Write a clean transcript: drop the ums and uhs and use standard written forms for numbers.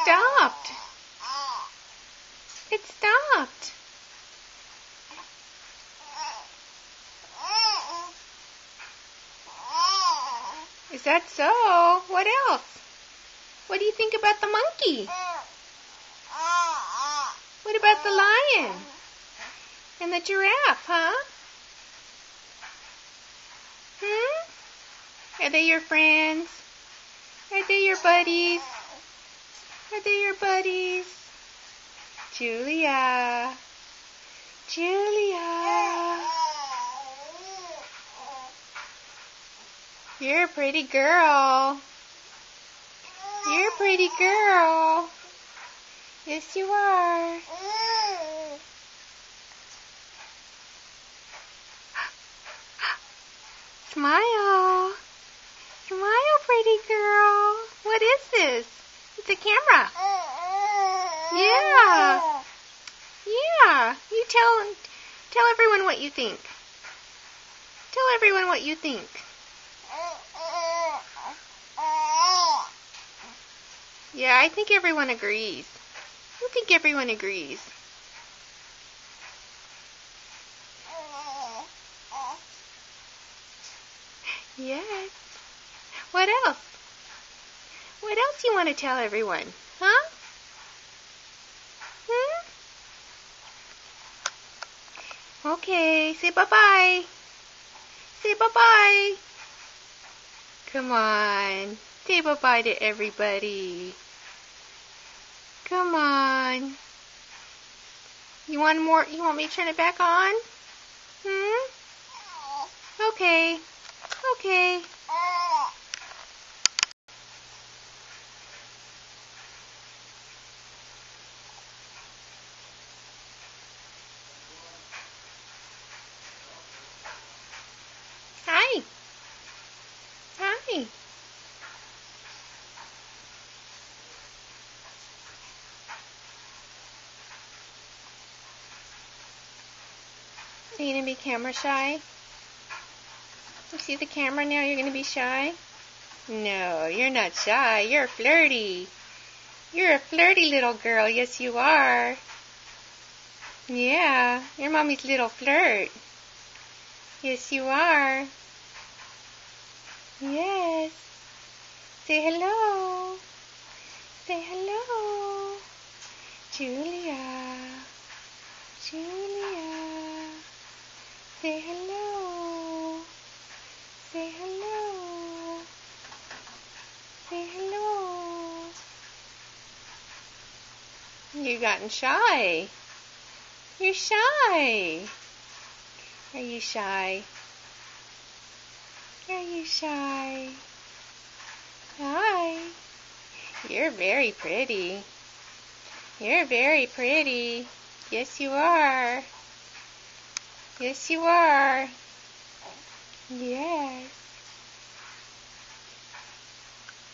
stopped. It stopped. Is that so? What else? What do you think about the monkey? What about the lion? And the giraffe, huh? Are they your friends? Are they your buddies? Are they your buddies? Julia. Julia. You're a pretty girl. You're a pretty girl. Yes, you are. Smile. Smile, pretty girl. What is this? It's a camera. Yeah. Yeah. You tell everyone what you think. Tell everyone what you think. Yeah, I think everyone agrees. I think everyone agrees. Yes. What else? What else you want to tell everyone? Huh? Okay, say bye-bye. Say bye-bye. Come on. Say bye-bye to everybody. Come on. You want more? You want me to turn it back on? Okay. Okay. Hi. Hi. Are you going to be camera shy? You see the camera now? You're going to be shy? No, you're not shy. You're flirty. You're a flirty little girl. Yes, you are. Yeah, you're mommy's little flirt. Yes, you are. Yes. Say hello. Say hello. Julia. Julia. Say hello. Say hello. Say hello. You've gotten shy. You're shy. Are you shy? Are you shy? Hi. You're very pretty. You're very pretty. Yes, you are. Yes, you are. Yes.